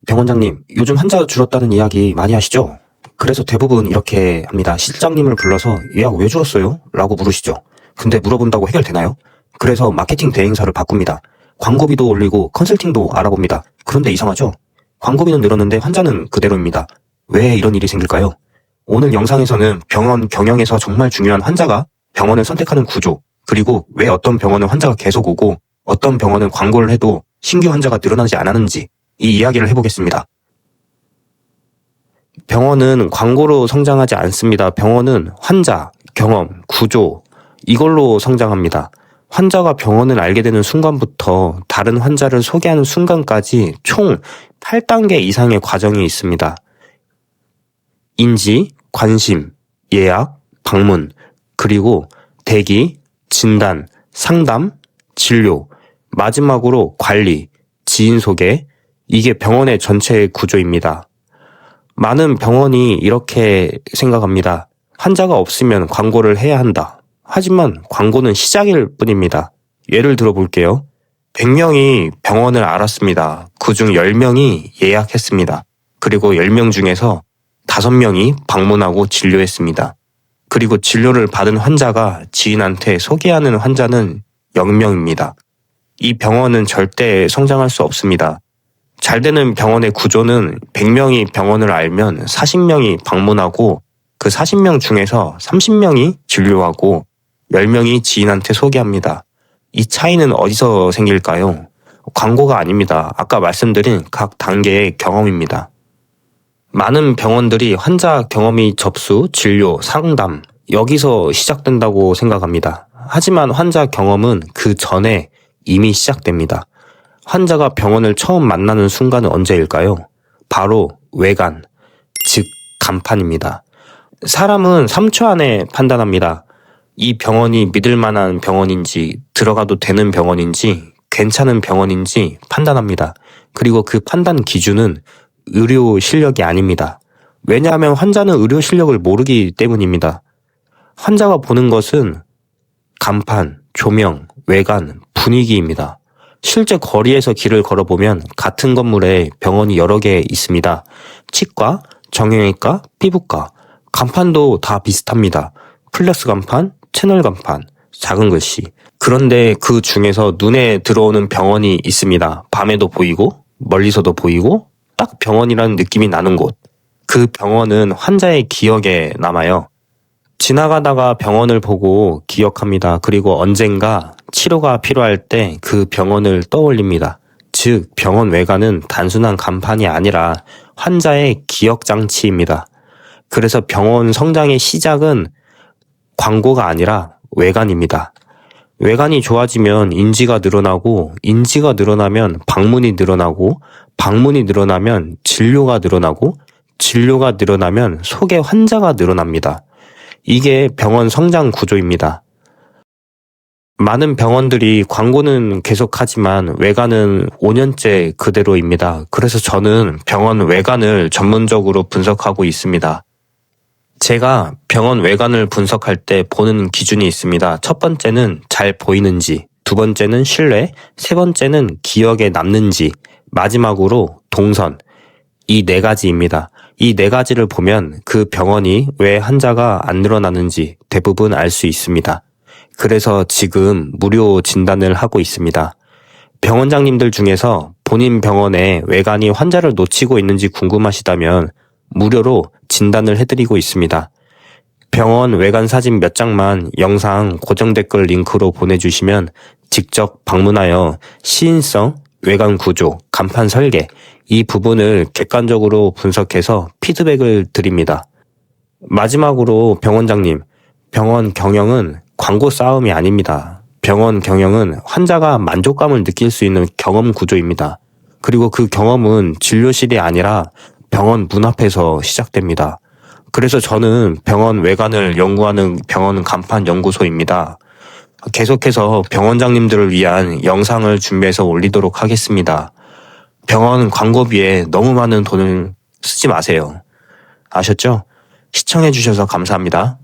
병원장님, 요즘 환자 줄었다는 이야기 많이 하시죠? 그래서 대부분 이렇게 합니다. 실장님을 불러서 예약 왜 줄었어요? 라고 물으시죠. 근데 물어본다고 해결되나요? 그래서 마케팅 대행사를 바꿉니다. 광고비도 올리고 컨설팅도 알아봅니다. 그런데 이상하죠? 광고비는 늘었는데 환자는 그대로입니다. 왜 이런 일이 생길까요? 오늘 영상에서는 병원 경영에서 정말 중요한 환자가 병원을 선택하는 구조, 그리고 왜 어떤 병원은 환자가 계속 오고 어떤 병원은 광고를 해도 신규 환자가 늘어나지 않았는지 이 이야기를 해보겠습니다. 병원은 광고로 성장하지 않습니다. 병원은 환자, 경험, 구조 이걸로 성장합니다. 환자가 병원을 알게 되는 순간부터 다른 환자를 소개하는 순간까지 총 8단계 이상의 과정이 있습니다. 인지, 관심, 예약, 방문, 그리고 대기, 진단, 상담, 진료, 마지막으로 관리, 지인 소개, 이게 병원의 전체 구조입니다. 많은 병원이 이렇게 생각합니다. 환자가 없으면 광고를 해야 한다. 하지만 광고는 시작일 뿐입니다. 예를 들어 볼게요. 100명이 병원을 알았습니다. 그중 10명이 예약했습니다. 그리고 10명 중에서 5명이 방문하고 진료했습니다. 그리고 진료를 받은 환자가 지인한테 소개하는 환자는 0명입니다. 이 병원은 절대 성장할 수 없습니다. 잘 되는 병원의 구조는 100명이 병원을 알면 40명이 방문하고 그 40명 중에서 30명이 진료하고 10명이 지인한테 소개합니다. 이 차이는 어디서 생길까요? 광고가 아닙니다. 아까 말씀드린 각 단계의 경험입니다. 많은 병원들이 환자 경험이 접수, 진료, 상담 여기서 시작된다고 생각합니다. 하지만 환자 경험은 그 전에 이미 시작됩니다. 환자가 병원을 처음 만나는 순간은 언제일까요? 바로 외관, 즉 간판입니다. 사람은 3초 안에 판단합니다. 이 병원이 믿을 만한 병원인지, 들어가도 되는 병원인지, 괜찮은 병원인지 판단합니다. 그리고 그 판단 기준은 의료 실력이 아닙니다. 왜냐하면 환자는 의료 실력을 모르기 때문입니다. 환자가 보는 것은 간판, 조명, 외관, 분위기입니다. 실제 거리에서 길을 걸어보면 같은 건물에 병원이 여러 개 있습니다. 치과, 정형외과, 피부과, 간판도 다 비슷합니다. 플렉스 간판, 채널 간판, 작은 글씨. 그런데 그 중에서 눈에 들어오는 병원이 있습니다. 밤에도 보이고 멀리서도 보이고 딱 병원이라는 느낌이 나는 곳. 그 병원은 환자의 기억에 남아요. 지나가다가 병원을 보고 기억합니다. 그리고 언젠가 치료가 필요할 때 그 병원을 떠올립니다. 즉 병원 외관은 단순한 간판이 아니라 환자의 기억장치입니다. 그래서 병원 성장의 시작은 광고가 아니라 외관입니다. 외관이 좋아지면 인지가 늘어나고 인지가 늘어나면 방문이 늘어나고 방문이 늘어나면 진료가 늘어나고 진료가 늘어나면 소개 환자가 늘어납니다. 이게 병원 성장 구조입니다. 많은 병원들이 광고는 계속하지만 외관은 5년째 그대로입니다. 그래서 저는 병원 외관을 전문적으로 분석하고 있습니다. 제가 병원 외관을 분석할 때 보는 기준이 있습니다. 첫 번째는 잘 보이는지, 두 번째는 신뢰, 세 번째는 기억에 남는지, 마지막으로 동선. 이 4가지입니다. 이 4가지를 보면 그 병원이 왜 환자가 안 늘어나는지 대부분 알 수 있습니다. 그래서 지금 무료 진단을 하고 있습니다. 병원장님들 중에서 본인 병원의 외관이 환자를 놓치고 있는지 궁금하시다면 무료로 진단을 해드리고 있습니다. 병원 외관 사진 몇 장만 영상 고정 댓글 링크로 보내주시면 직접 방문하여 시인성, 외관 구조, 간판 설계 이 부분을 객관적으로 분석해서 피드백을 드립니다. 마지막으로 병원장님, 병원 경영은 광고 싸움이 아닙니다. 병원 경영은 환자가 만족감을 느낄 수 있는 경험 구조입니다. 그리고 그 경험은 진료실이 아니라 병원 문 앞에서 시작됩니다. 그래서 저는 병원 외관을 연구하는 병원 간판 연구소입니다. 계속해서 병원장님들을 위한 영상을 준비해서 올리도록 하겠습니다. 병원 광고비에 너무 많은 돈을 쓰지 마세요. 아셨죠? 시청해주셔서 감사합니다.